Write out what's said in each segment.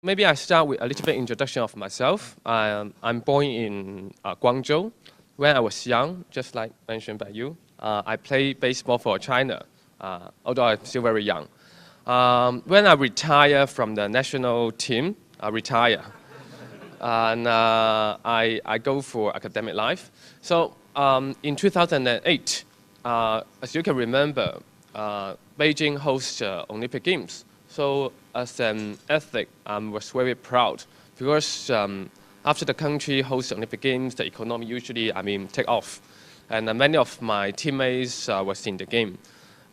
maybe I start with a little bit introduction of myself. I'm born in Guangzhou. When I was young, just like mentioned by you, I played baseball for China, although I'm still very young. When I retire from the national team, I retire. And I go for academic life. So in 2008, as you can remember, Beijing hosts Olympic Games. So as an athlete, I was very proud because after the country hosts Olympic Games, the economy usually, take off. And many of my teammates was in the game.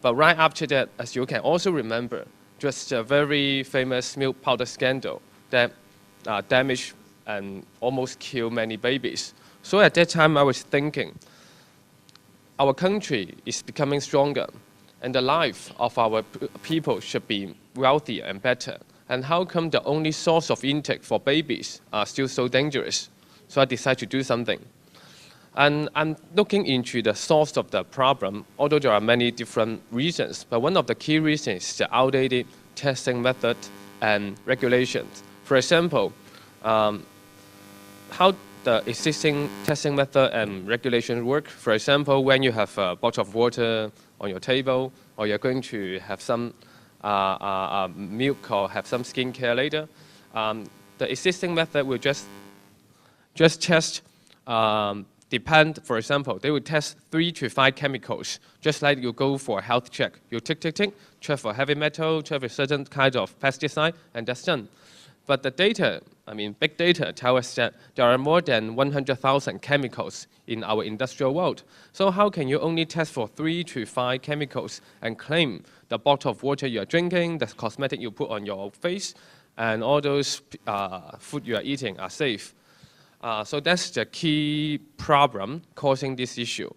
But right after that, as you can also remember, just a very famous milk powder scandal that damaged and almost killed many babies. So at that time, I was thinking, our country is becoming stronger, and the life of our people should be wealthier and better. And how come the only source of intake for babies are still so dangerous? So I decided to do something. And I'm looking into the source of the problem, although there are many different reasons. But one of the key reasons is the outdated testing method and regulations. For example, how the existing testing method and regulation work. For example, when you have a bottle of water on your table, or you're going to have some milk or have some skincare later, the existing method will just test, depend, for example, they will test 3 to 5 chemicals, just like you go for a health check. You tick, check for heavy metal, check for certain kind of pesticide, and that's done. But the data, big data, tell us that there are more than 100,000 chemicals in our industrial world. So how can you only test for 3 to 5 chemicals and claim the bottle of water you are drinking, the cosmetic you put on your face, and all those food you are eating are safe? So that's the key problem causing this issue,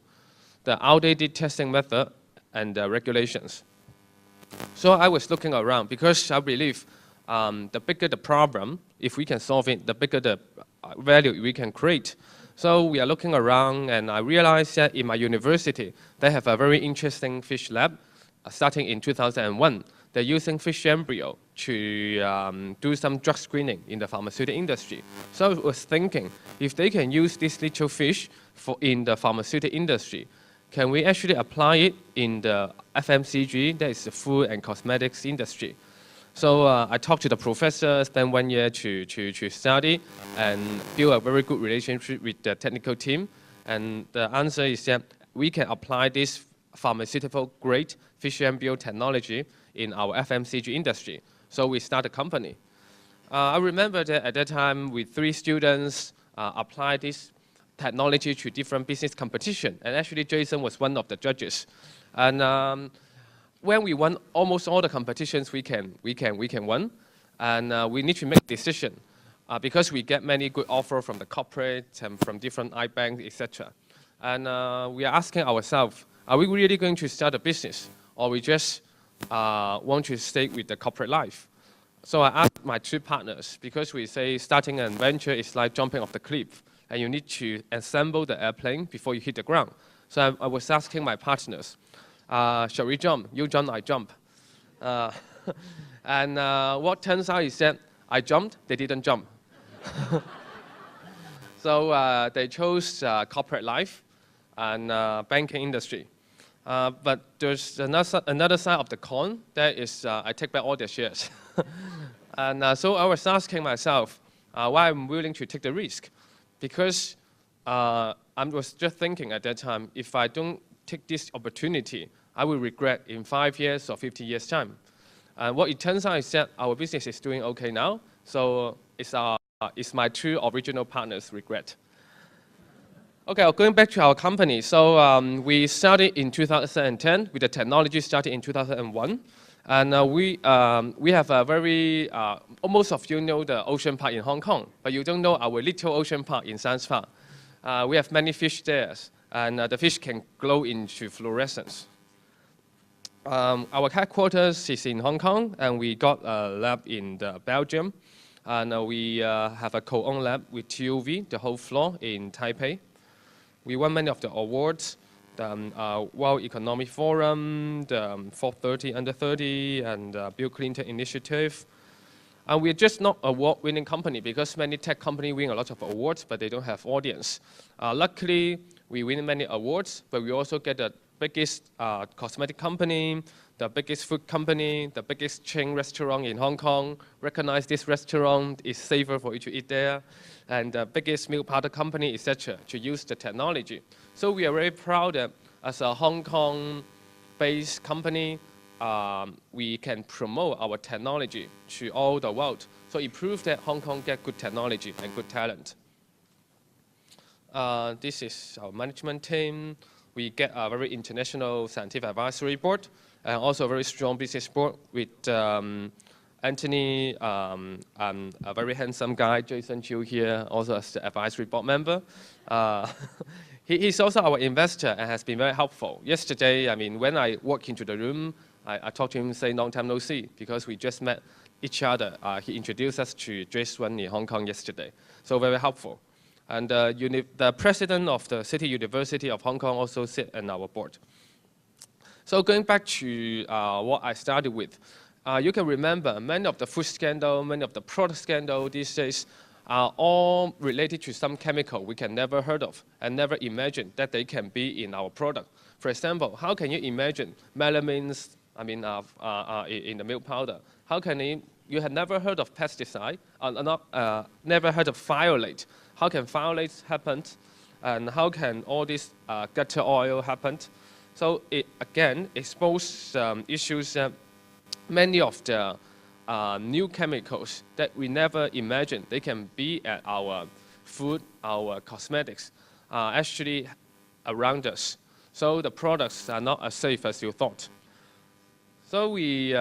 the outdated testing method and the regulations. So I was looking around because I believe the bigger the problem, if we can solve it, the bigger the value we can create. So we are looking around, and I realized that in my university, they have a very interesting fish lab starting in 2001. They're using fish embryo to do some drug screening in the pharmaceutical industry. So I was thinking, if they can use this little fish in the pharmaceutical industry, can we actually apply it in the FMCG, that is the food and cosmetics industry? So I talked to the professor, spent 1 year to study and build a very good relationship with the technical team. And the answer is that we can apply this pharmaceutical-grade fish embryo technology in our FMCG industry. So we start a company. I remember that at that time, with 3 students, applied this technology to different business competition. And actually, Jason was one of the judges. And when we won almost all the competitions we can win, and we need to make a decision because we get many good offers from the corporate and from different iBanks, etc. And we are asking ourselves, are we really going to start a business, or we just want to stay with the corporate life? So I asked my 2 partners, because we say starting an venture is like jumping off the cliff, and you need to assemble the airplane before you hit the ground. So I was asking my partners, shall we jump? You jump, I jump. And what turns out is that I jumped, they didn't jump. So they chose corporate life and banking industry. But there's another side of the coin, that is I take back all their shares. And so I was asking myself why I'm willing to take the risk. Because I was just thinking at that time, if I don't take this opportunity, I will regret in 5 years or 50 years' time. And what it turns out is that our business is doing okay now, so it's my 2 original partners' regret. Okay, going back to our company. So we started in 2010 with the technology started in 2001. And we have a very, most of you know the ocean park in Hong Kong, but you don't know our little ocean park in Science Park. We have many fish there, and the fish can glow into fluorescence. Our headquarters is in Hong Kong, and we got a lab in Belgium. And we have a co-owned lab with TUV, the whole floor in Taipei. We won many of the awards, the World Economic Forum, the 430 Under 30, and Bill Clinton Initiative. And we're just not an award-winning company, because many tech companies win a lot of awards, but they don't have audience. Luckily, we win many awards, but we also get the biggest cosmetic company, the biggest food company, the biggest Chen restaurant in Hong Kong recognize this restaurant is safer for you to eat there, and the biggest milk powder company, etc., to use the technology. So we are very proud that as a Hong Kong-based company, we can promote our technology to all the world. So it proves that Hong Kong get good technology and good talent. This is our management team. We get a very international scientific advisory board, and also a very strong business board with Anthony, and a very handsome guy, Jason Chiu here, also as the advisory board member. He's also our investor and has been very helpful. Yesterday, I mean, when I walk into the room, I talked to him, say, long time no see, because we just met each other. He introduced us to Jason in Hong Kong yesterday, so very helpful. And the president of the City University of Hong Kong also sit on our board. So going back to what I started with, you can remember many of the food scandal, many of the product scandal these days are all related to some chemical we can never heard of and never imagine that they can be in our product. For example, how can you imagine melamines, in the milk powder? How can you have never heard of pesticide, never heard of phthalate? How can phthalates happen? And how can all this gutter oil happen? So it, again, exposes issues that many of the new chemicals that we never imagined they can be at our food, our cosmetics, actually around us. So the products are not as safe as you thought. So we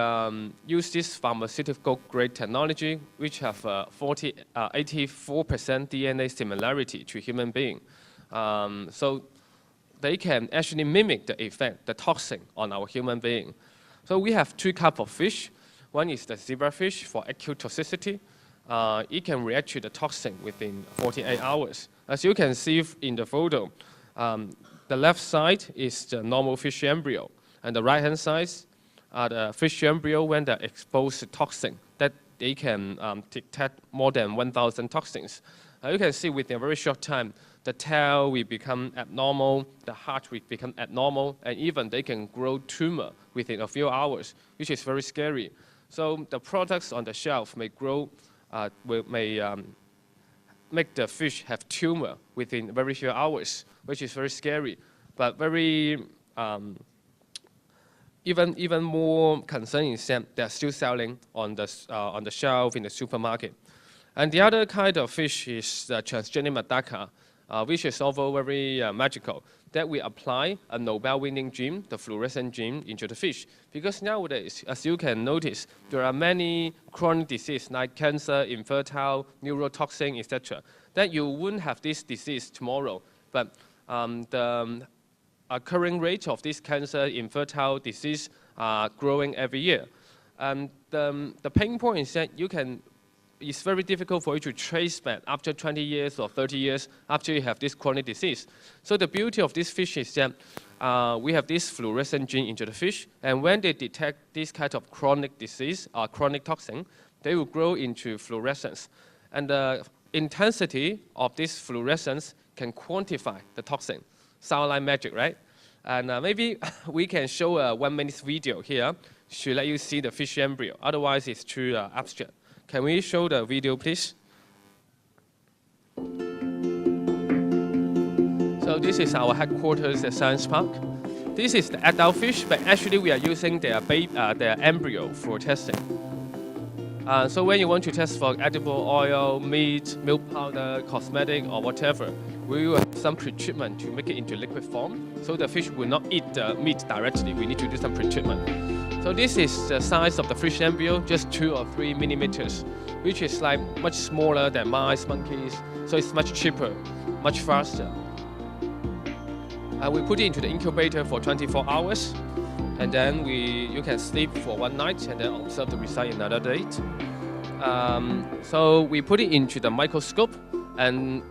use this pharmaceutical-grade technology, which have 84% DNA similarity to human being. So they can actually mimic the effect, the toxin on our human being. So we have two types of fish. One is the zebrafish for acute toxicity. It can react to the toxin within 48 hours. As you can see in the photo, the left side is the normal fish embryo, and the right-hand side are the fish embryo when they're exposed to toxin, that they can detect more than 1,000 toxins. You can see within a very short time, the tail will become abnormal, the heart will become abnormal, and even they can grow tumor within a few hours, which is very scary. So the products on the shelf may grow, make the fish have tumor within very few hours, which is very scary, but very even more concerning is that they're still selling on the shelf in the supermarket. And the other kind of fish is the transgenic macaque, which is also very magical, that we apply a Nobel-winning gene, the fluorescent gene, into the fish. Because nowadays, as you can notice, there are many chronic diseases like cancer, infertile, neurotoxin, etc., that you wouldn't have this disease tomorrow. But the occurring rate of this cancer, infertile disease are growing every year. And the pain point is that it's very difficult for you to trace back after 20 years or 30 years after you have this chronic disease. So the beauty of this fish is that we have this fluorescent gene into the fish, and when they detect this kind of chronic disease or chronic toxin, they will grow into fluorescence. And the intensity of this fluorescence can quantify the toxin. Sound like magic, right? And maybe we can show a 1-minute video here to let you see the fish embryo. Otherwise, it's too abstract. Can we show the video, please? So this is our headquarters at Science Park. This is the adult fish, but actually we are using their embryo for testing. So when you want to test for edible oil, meat, milk powder, cosmetic, or whatever, we will have some pre-treatment to make it into liquid form. So the fish will not eat the meat directly. We need to do some pre-treatment. So this is the size of the fish embryo, just 2 or 3 millimeters, which is like much smaller than mice, monkeys. So it's much cheaper, much faster. We put it into the incubator for 24 hours. And then you can sleep for 1 night and then observe the result another date. So we put it into the microscope and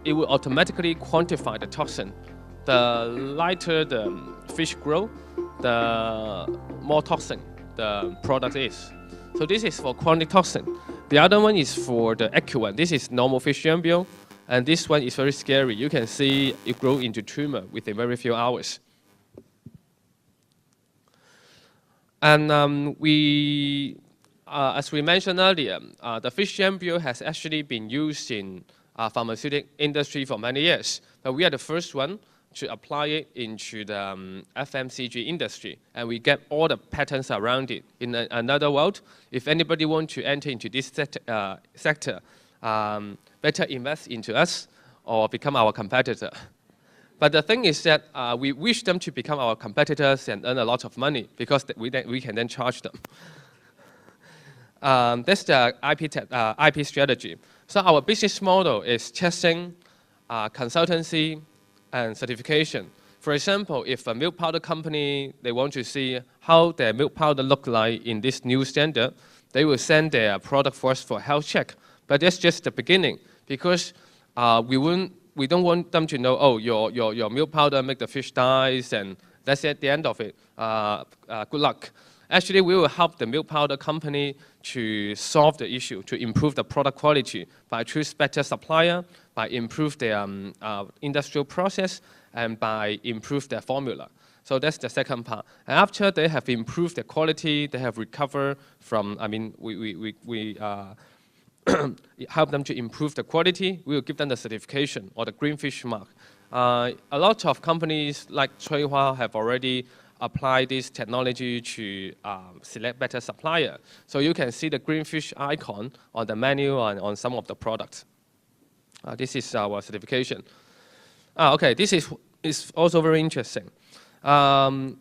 it will automatically quantify the toxin. The lighter the fish grow, the more toxin the product is. So this is for chronic toxin. The other one is for the acute one. This is normal fish embryo, and this one is very scary. You can see it grow into tumor within very few hours. And as we mentioned earlier, the fish embryo has actually been used in pharmaceutical industry for many years, but we are the first one to apply it into the FMCG industry, and we get all the patents around it. In another world, if anybody wants to enter into this sector, better invest into us or become our competitor. But the thing is that we wish them to become our competitors and earn a lot of money because we can then charge them. That's the IP strategy. So our business model is testing, consultancy, and certification. For example, if a milk powder company, they want to see how their milk powder look like in this new standard, they will send their product for us for health check. But that's just the beginning, because we don't want them to know, oh, your milk powder make the fish dies, and that's at the end of it. Good luck. Actually, we will help the milk powder company to solve the issue, to improve the product quality by choose better supplier, by improve their industrial process, and by improve their formula. So that's the second part. And after they have improved the quality, they have recovered from, we help them to improve the quality, we will give them the certification or the green fish mark. A lot of companies like Cuihua have already applied this technology to select better supplier. So you can see the green fish icon on the menu and on some of the products. This is our certification. Okay, this is also very interesting. Our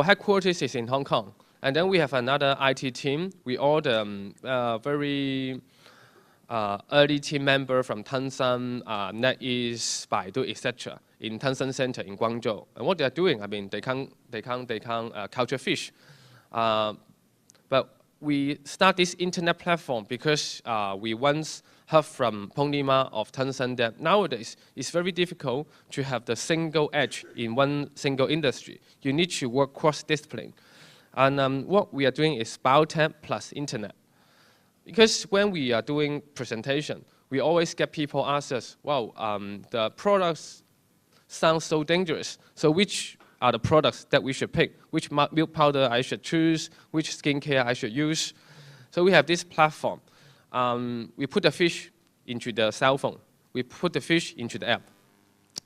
headquarters is in Hong Kong, and then we have another IT team. We all the very early team member from Tencent, NetEase, Baidu, etc. in Tencent Center in Guangzhou. And what they are doing, they can't culture fish. But we start this internet platform because we once heard from Pony Ma of Tencent that nowadays it's very difficult to have the single edge in one single industry. You need to work cross-discipline. And what we are doing is biotech plus internet. Because when we are doing presentation, we always get people ask us, wow, the products sound so dangerous. So which are the products that we should pick? Which milk powder I should choose? Which skincare I should use? So we have this platform. We put the fish into the cell phone. We put the fish into the app.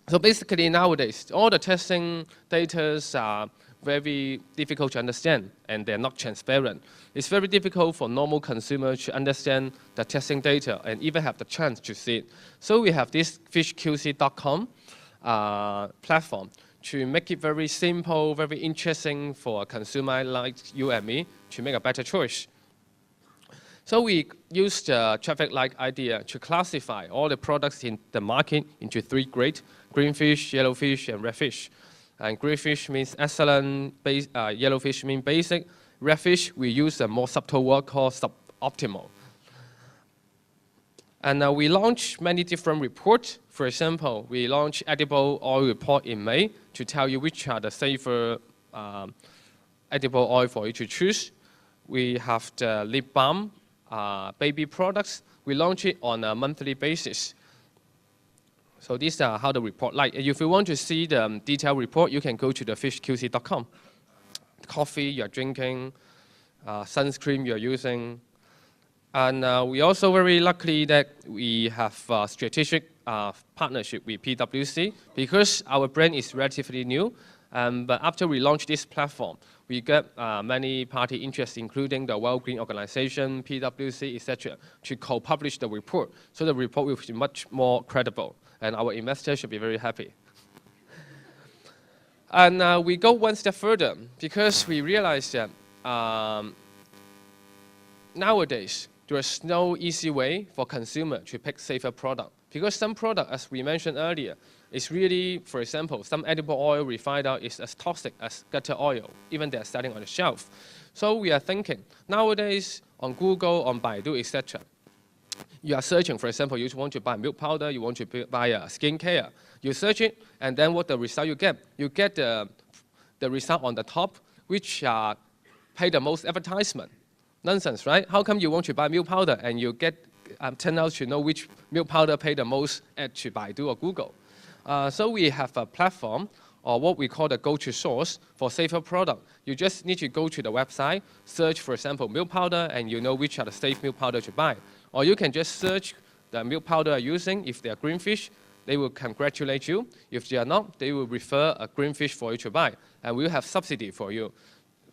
So basically nowadays, all the testing data are very difficult to understand, and they're not transparent. It's very difficult for normal consumers to understand the testing data and even have the chance to see it. So we have this fishqc.com platform to make it very simple, very interesting for a consumer like you and me to make a better choice. So we used the traffic light idea to classify all the products in the market into 3 grades: green fish, yellow fish, and red fish. And green fish means excellent, yellow fish means basic. Red fish, we use a more subtle word called suboptimal. And we launched many different reports. For example, we launched edible oil report in May to tell you which are the safer edible oil for you to choose. We have the lip balm, baby products. We launch it on a monthly basis. So these are how the report like. If you want to see the detailed report, you can go to the fishqc.com. Coffee you're drinking, sunscreen you're using. And we also very lucky that we have a strategic partnership with PwC because our brand is relatively new. But after we launch this platform, we get many party interests, including the World Green Organization, PwC, etc., to co-publish the report. So the report will be much more credible, and our investors should be very happy. And we go one step further because we realize that nowadays, there is no easy way for consumer to pick safer product. Because some product, as we mentioned earlier, is really, for example, some edible oil we find out is as toxic as gutter oil, even they are selling on the shelf. So we are thinking, nowadays, on Google, on Baidu, etc., you are searching, for example, you want to buy milk powder, you want to buy a skincare. You search it, and then what the result you get? You get the result on the top, which pay the most advertisement. Nonsense, right? How come you want to buy milk powder and you get turn out to know which milk powder pay the most at to Baidu or Google? So we have a platform, or what we call the go-to source for safer product. You just need to go to the website, search, for example, milk powder, and you know which are the safe milk powder to buy. Or you can just search the milk powder you're using. If they are green fish, they will congratulate you. If they are not, they will refer a green fish for you to buy, and we'll have subsidy for you,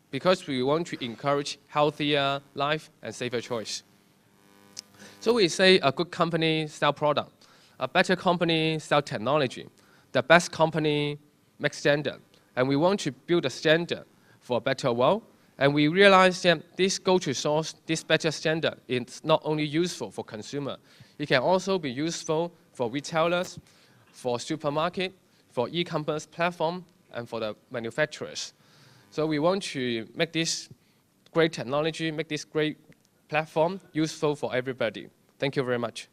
because we want to encourage healthier life and safer choice. So we say a good company sell product, a better company sell technology, the best company make standard, and we want to build a standard for a better world. And we realize that this go-to source, this better standard, is not only useful for consumer, it can also be useful for retailers, for supermarket, for e-commerce platform, and for the manufacturers. So we want to make this great technology, make this great platform useful for everybody. Thank you very much.